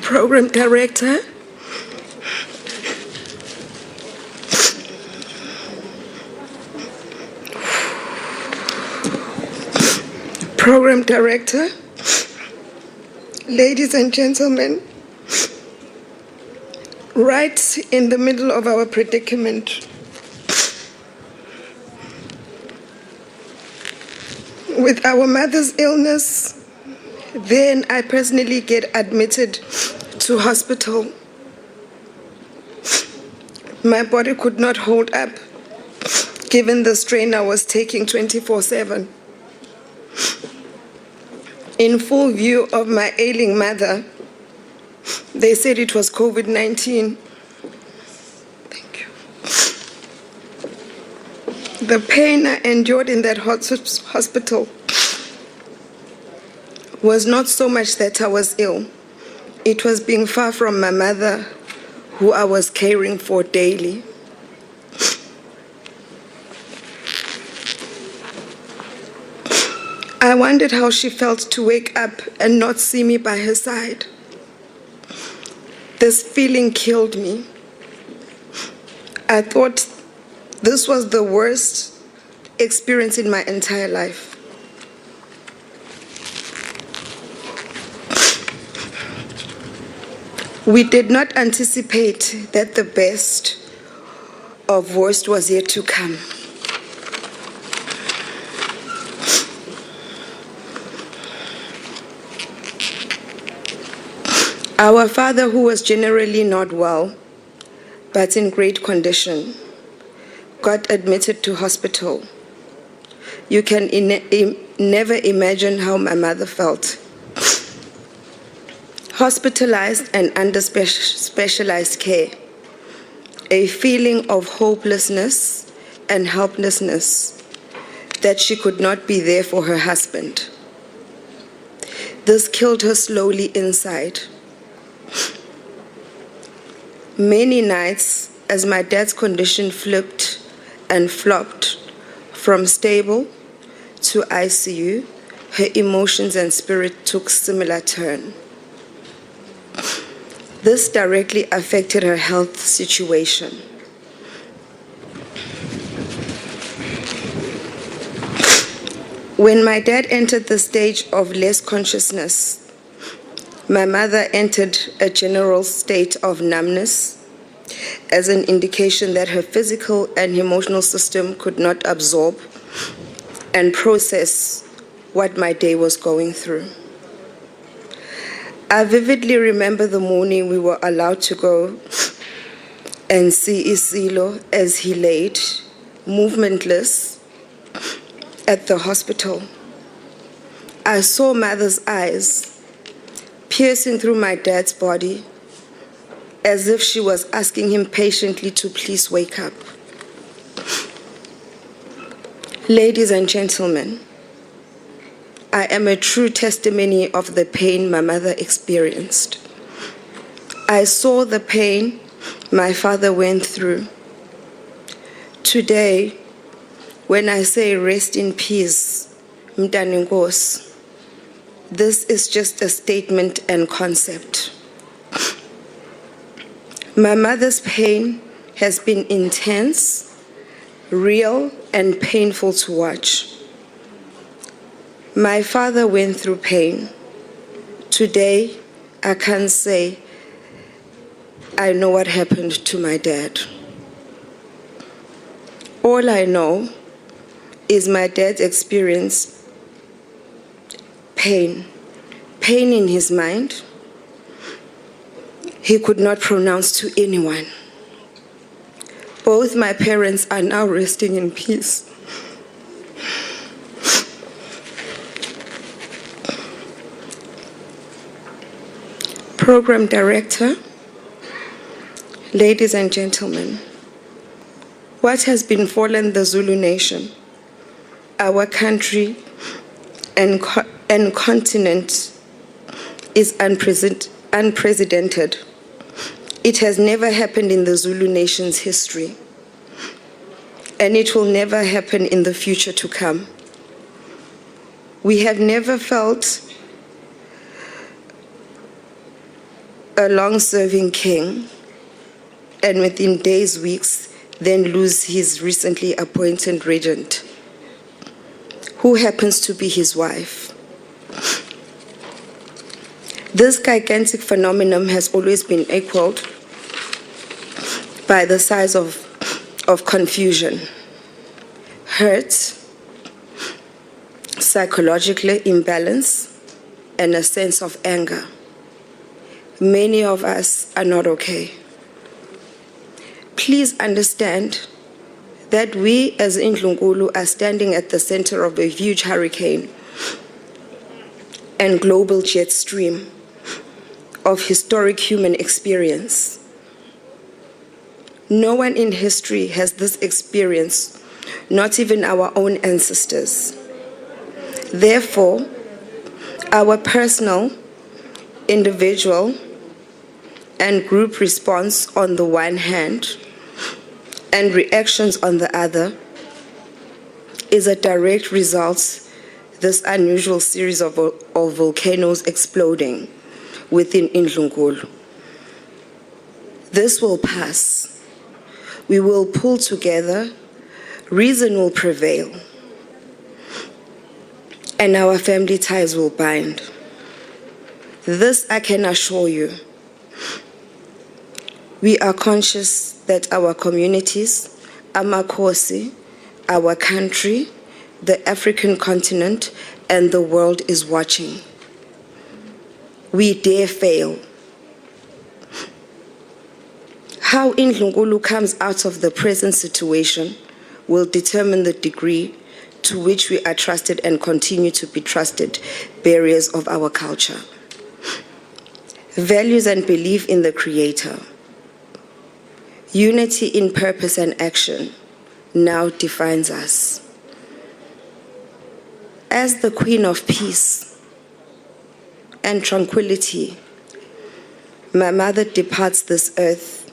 Program Director, Program Director, ladies and gentlemen, right in the middle of our predicament, with our mother's illness, then I personally get admitted to hospital. My body could not hold up, given the strain I was taking 24/7. In full view of my ailing mother, they said it was COVID-19. Thank you. The pain I endured in that hospital was not so much that I was ill. It was being far from my mother, who I was caring for daily. I wondered how she felt to wake up and not see me by her side. This feeling killed me. I thought this was the worst experience in my entire life. We did not anticipate that the best of worst was yet to come. Our father, who was generally not well, but in great condition, got admitted to hospital. You can never imagine how my mother felt. Hospitalized and under specialized care, a feeling of hopelessness and helplessness that she could not be there for her husband. This killed her slowly inside. Many nights, as my dad's condition flipped and flopped from stable to ICU, her emotions and spirit took similar turn. This directly affected her health situation. When my dad entered the stage of less consciousness, my mother entered a general state of numbness as an indication that her physical and emotional system could not absorb and process what my day was going through. I vividly remember the morning we were allowed to go and see Isilo as he laid, movementless, at the hospital. I saw mother's eyes piercing through my dad's body, as if she was asking him patiently to please wake up. Ladies and gentlemen, I am a true testimony of the pain my mother experienced. I saw the pain my father went through. Today, when I say rest in peace, Mtani Nkosi, this is just a statement and concept. My mother's pain has been intense, real, and painful to watch. My father went through pain. Today, I can't say I know what happened to my dad. All I know is my dad experienced pain in his mind. He could not pronounce to anyone. Both my parents are now resting in peace. Program Director, ladies and gentlemen, what has befallen the Zulu nation, our country and continent is unprecedented. It has never happened in the Zulu nation's history, and it will never happen in the future to come. We have never felt a long-serving king, and within days, weeks, then lose his recently appointed regent, who happens to be his wife. This gigantic phenomenon has always been equaled by the size of confusion, hurt, psychological imbalance, and a sense of anger. Many of us are not okay. Please understand that we as Ndlunkulu are standing at the center of a huge hurricane and global jet stream of historic human experience. No one in history has this experience, not even our own ancestors. Therefore, our personal, individual, and group response on the one hand, and reactions on the other, is a direct result this unusual series of volcanoes exploding within Ndlunkulu. This will pass. We will pull together, reason will prevail, and our family ties will bind. This I can assure you. We are conscious that our communities, Amakhosi, our country, the African continent, and the world is watching. We dare fail. How Ndlunkulu comes out of the present situation will determine the degree to which we are trusted and continue to be trusted bearers of our culture. Values and belief in the Creator. Unity in purpose and action now defines us. As the Queen of Peace and Tranquility, my mother departs this earth.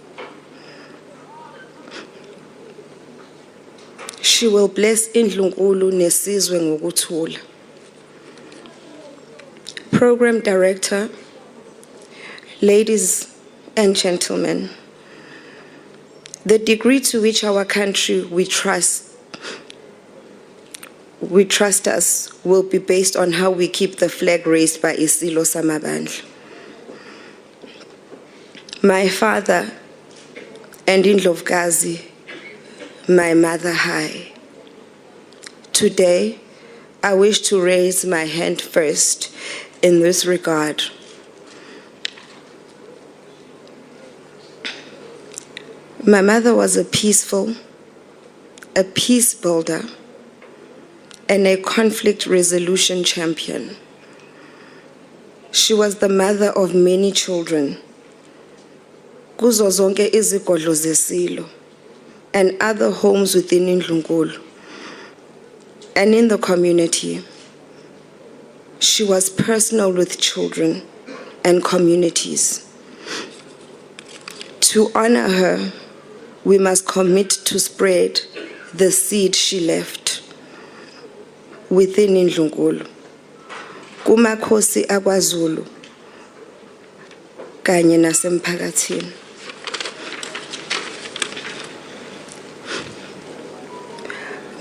She will bless Ndlunkulu nesizwe ngokuthula. Program Director, ladies and gentlemen, the degree to which our country we trust us will be based on how we keep the flag raised by Isilo Samabandla. My father and Indlovkazi, my mother high. Today, I wish to raise my hand first in this regard. My mother was a peace builder, and a conflict resolution champion. She was the mother of many children, kuzo zonke izigodlo zesilo, and other homes within Ndlunkulu. And in the community, she was personal with children and communities. To honor her, we must commit to spread the seed she left within Ndlunkulu, kumakhosi akwaZulu, kanye nasemphakathini.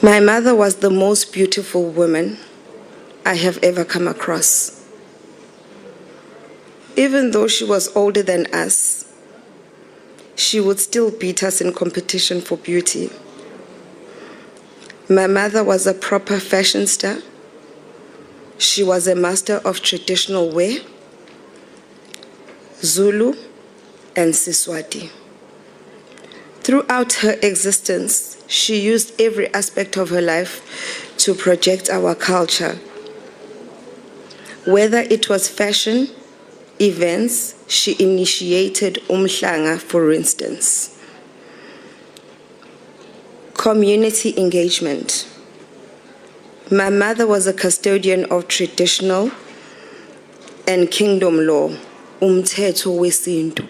My mother was the most beautiful woman I have ever come across. Even though she was older than us, she would still beat us in competition for beauty. My mother was a proper fashion star. She was a master of traditional wear, Zulu and Siswati. Throughout her existence, she used every aspect of her life to project our culture. Whether it was fashion, events, she initiated Umhlanga, for instance. Community engagement. My mother was a custodian of traditional and kingdom law, umthetho wesintu.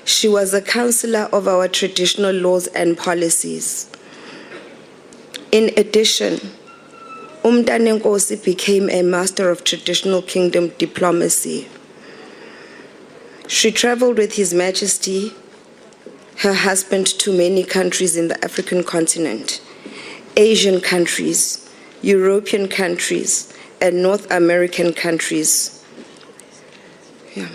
She was a counselor of our traditional laws and policies. In addition, Umntanenkosi became a master of traditional kingdom diplomacy. She traveled with His Majesty, her husband, to many countries in the African continent, Asian countries, European countries, and North American countries. Yeah.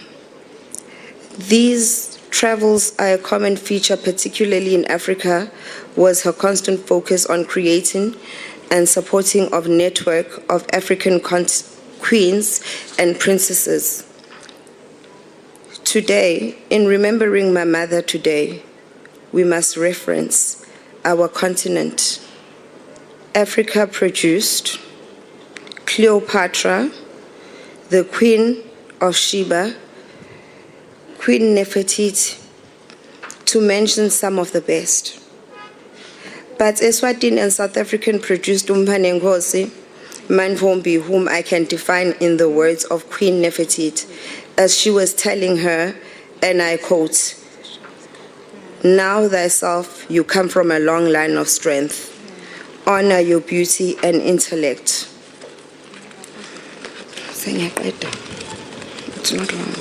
These travels are a common feature, particularly in Africa, was her constant focus on creating and supporting of network of African queens and princesses. Today, in remembering my mother today, we must reference our continent. Africa produced Cleopatra, the Queen of Sheba, Queen Nefertiti, to mention some of the best. But Eswatini and South African produced Umpanenkosi, Manvombi, whom I can define in the words of Queen Nefertiti, as she was telling her, and I quote, "Now thyself you come from a long line of strength. Honor your beauty and intellect." It's not long.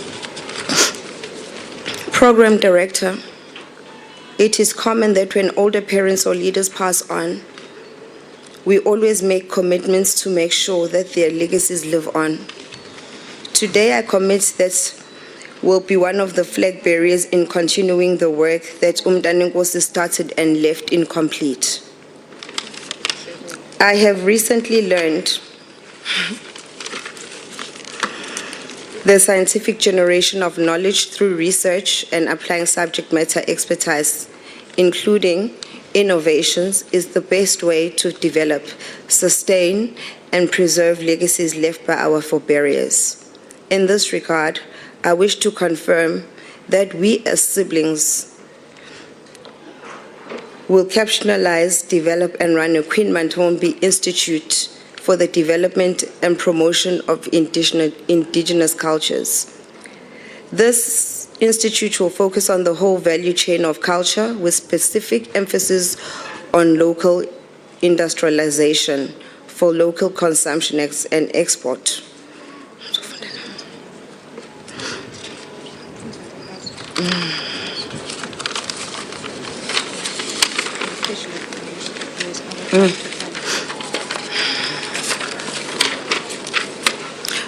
Program Director, it is common that when older parents or leaders pass on, we always make commitments to make sure that their legacies live on. Today I commit that will be one of the flag bearers in continuing the work that Umntanenkosi started and left incomplete. I have recently learned the scientific generation of knowledge through research and applying subject matter expertise, including innovations, is the best way to develop, sustain, and preserve legacies left by our forebears. In this regard, I wish to confirm that we as siblings will capitalize, develop, and run a Queen Mantombi Institute for the development and promotion of indigenous cultures. This institute will focus on the whole value chain of culture with specific emphasis on local industrialization for local consumption and export.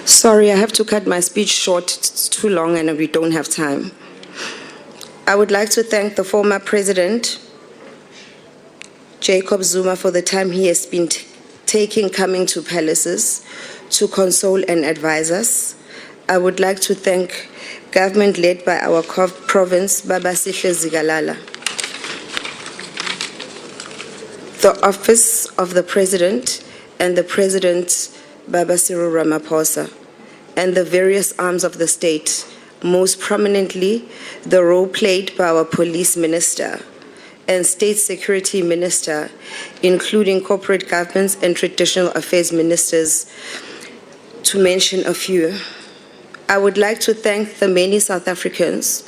Sorry, I have to cut my speech short. It's too long and we don't have time. I would like to thank the former President, Jacob Zuma, for the time he has been taking coming to palaces to console and advise us. I would like to thank government led by our province, Baba Sihle Zikalala, the Office of the President and the President, Baba Cyril Ramaphosa, and the various arms of the state, most prominently the role played by our police minister and state security minister, including corporate governments and traditional affairs ministers, to mention a few. I would like to thank the many South Africans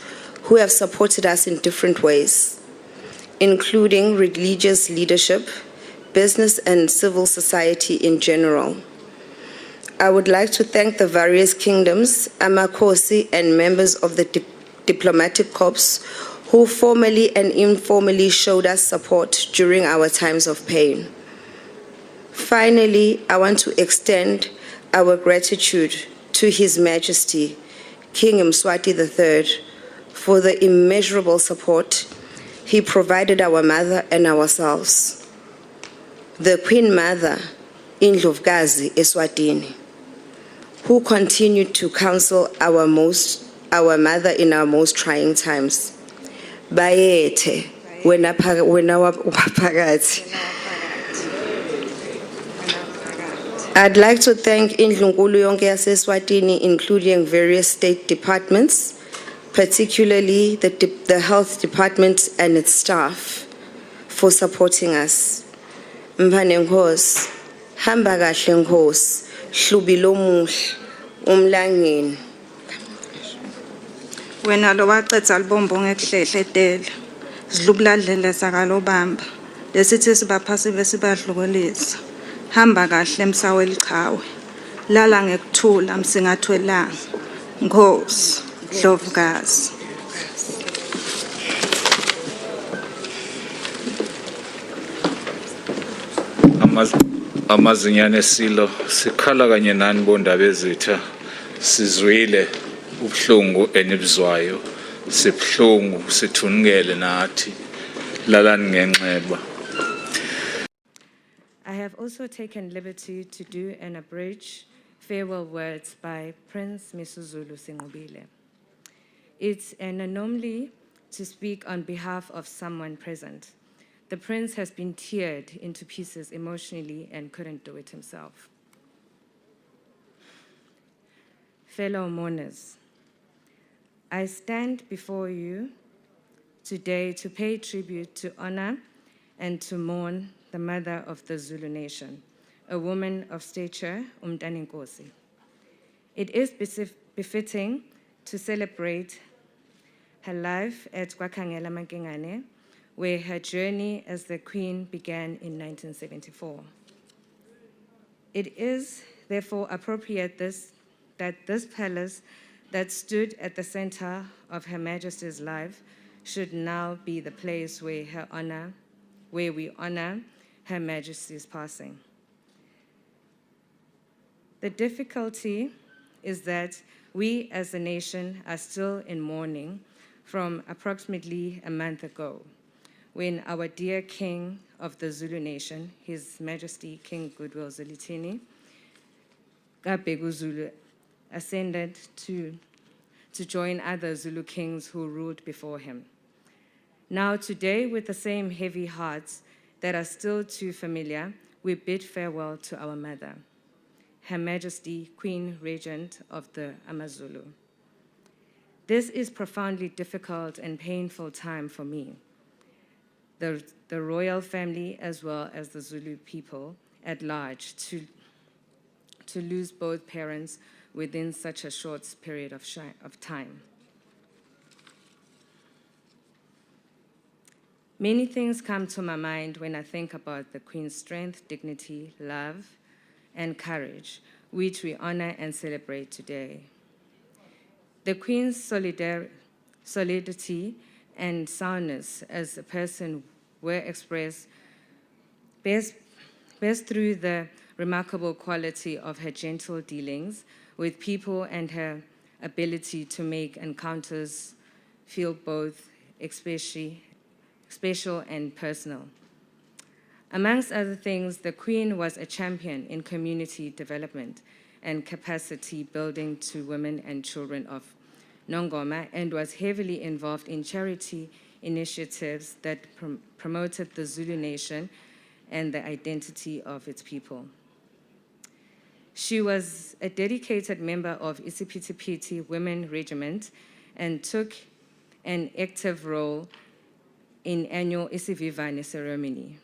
who have supported us in different ways, including religious leadership, business and civil society in general. I would like to thank the various kingdoms, Amakosi, and members of the diplomatic corps who formally and informally showed us support during our times of pain. Finally, I want to extend our gratitude to His Majesty, King Mswati III, for the immeasurable support he provided our mother and ourselves. The Queen Mother, Indlovukazi Eswatini, who continued to counsel our mother in our most trying times. Bayethe, wena waphakathi. I'd like to thank Indlunkulu yonke yase-Eswatini, including various state departments, particularly the health department and its staff, for supporting us. Mpanenkosi, hamba kahle Nkosi, hlubile omuhle, umlangeni. Wena lo waqedza libombo ngekuhlehle etela. Sidlubuladlela sakalobamba. Lesithi sibaphasi besibadlukolisa. Hamba kahle emsawe elichawe. Lala ngekuthula msingatho welanga. Nkosi, Dlovukazi. Amazinyane silo sikhala kanye nani bondaba ezitha sizwile ubuhlungu enibuzwayo sibhlungu sithunukele nathi lalani ngenxeba. I have also taken liberty to do an abridged farewell words by Prince Zulu Singobile. It's an anomaly to speak on behalf of someone present. The prince has been teared into pieces emotionally and couldn't do it himself. Fellow mourners, I stand before you today to pay tribute, to honor, and to mourn the mother of the Zulu nation, a woman of stature, Umntana Nkosi. It is befitting to celebrate her life at Kwakhangela Makengane, where her journey as the queen began in 1974. It is therefore appropriate that this palace that stood at the center of Her Majesty's life should now be the place where we honor Her Majesty's passing. The difficulty is that we as a nation are still in mourning from approximately a month ago, when our dear king of the Zulu nation, His Majesty King Goodwill Zwelithini, Kabheka Zulu, ascended to join other Zulu kings who ruled before him. Now today, with the same heavy hearts that are still too familiar, we bid farewell to our mother, Her Majesty Queen Regent of the AmaZulu. This is profoundly difficult and painful time for me, the royal family, as well as the Zulu people at large, to lose both parents within such a short period of time. Many things come to my mind when I think about the Queen's strength, dignity, love, and courage, which we honor and celebrate today. The Queen's solidity and soundness as a person were expressed best through the remarkable quality of her gentle dealings with people and her ability to make encounters feel both special and personal. Amongst other things, the Queen was a champion in community development and capacity building to women and children of Nongoma, and was heavily involved in charity initiatives that promoted the Zulu nation and the identity of its people. She was a dedicated member of Isiphithiphithi Women Regiment and took an active role in annual Isivivane ceremony.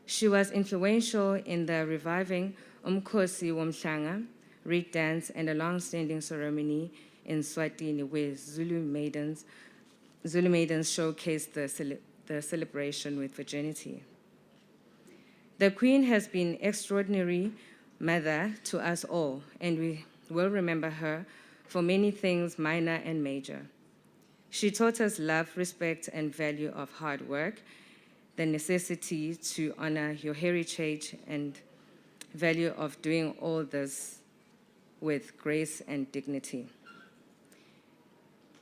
She was influential in the reviving Umkhosi Womhlanga, reed dance, and a long-standing ceremony in Swatini where Zulu maidens showcased the celebration with virginity. The Queen has been an extraordinary mother to us all, and we will remember her for many things, minor and major. She taught us love, respect, and value of hard work, the necessity to honor your heritage, and value of doing all this with grace and dignity.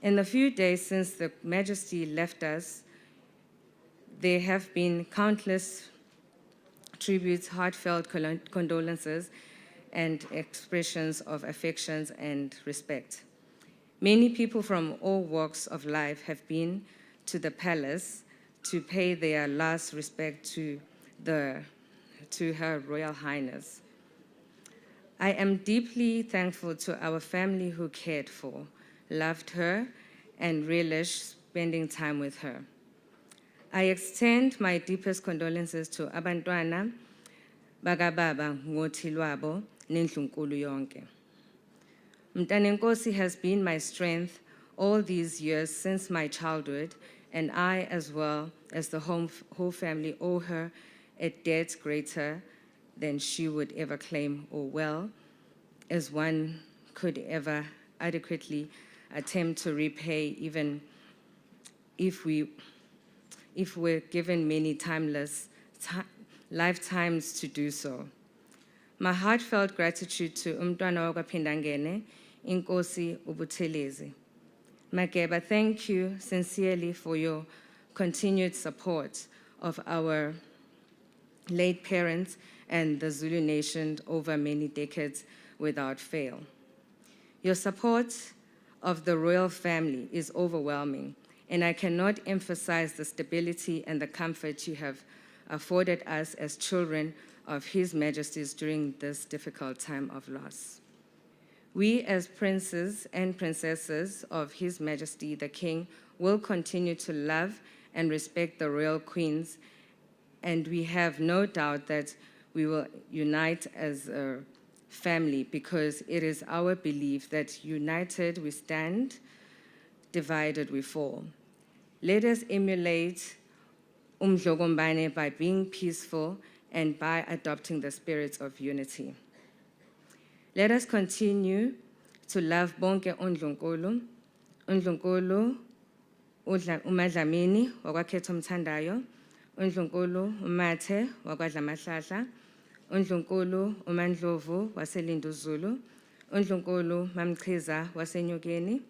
In the few days since the Majesty left us, there have been countless tributes, heartfelt condolences, and expressions of affections and respect. Many people from all walks of life have been to the palace to pay their last respect to Her Royal Highness. I am deeply thankful to our family who cared for, loved her, and relished spending time with her. I extend my deepest condolences to abantwana bakababa ngothilwabo nendlunkulu yonke. Umntana Nkosi has been my strength all these years since my childhood, and I, as well as the whole family, owe her a debt greater than she would ever claim, or well, as one could ever adequately attempt to repay, even if we're given many lifetimes to do so. My heartfelt gratitude to Umntwana wakwaPhindangene, Inkosi Ubuthelezi. Mageba, thank you sincerely for your continued support of our late parents and the Zulu nation over many decades without fail. Your support of the royal family is overwhelming, and I cannot emphasize the stability and the comfort you have afforded us as children of His Majesties during this difficult time of loss. We, as princes and princesses of His Majesty the King, will continue to love and respect the royal queens, and we have no doubt that we will unite as a family, because it is our belief that united we stand, divided we fall. Let us emulate Umdlokombane by being peaceful and by adopting the spirit of unity. Let us continue to love bonke uNdlunkulu, uNdlunkulu uMadlamini wakwaKhetho Mthandayo, uNdlunkulu uMathe wakwaDlamahlahla, uNdlunkulu uMandlovu waseLindu Zulu, uNdlunkulu Mamchiza waseNyokeni,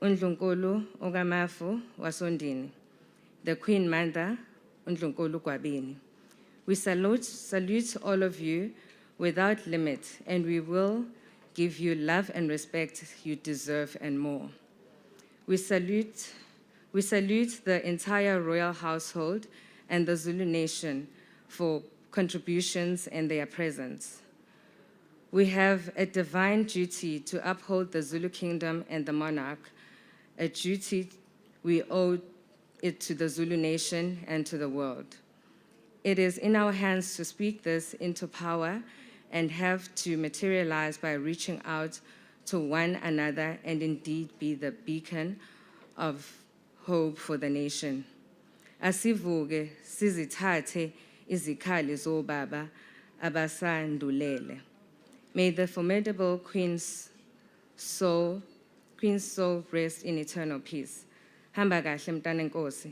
uNdlunkulu uKamafu waSondini, the Queen Mother, uNdlunkulu Gwabini. We salute all of you without limit, and we will give you love and respect you deserve and more. We salute the entire royal household and the Zulu nation for contributions and their presence. We have a divine duty to uphold the Zulu kingdom and the monarch, a duty we owe it to the Zulu nation and to the world. It is in our hands to speak this into power and have to materialize by reaching out to one another and indeed be the beacon of hope for the nation. Asivuke sizithathe izikhali zobaba abasandulele. May the formidable Queen's soul rest in eternal peace. Hamba kahle mntana Nkosi.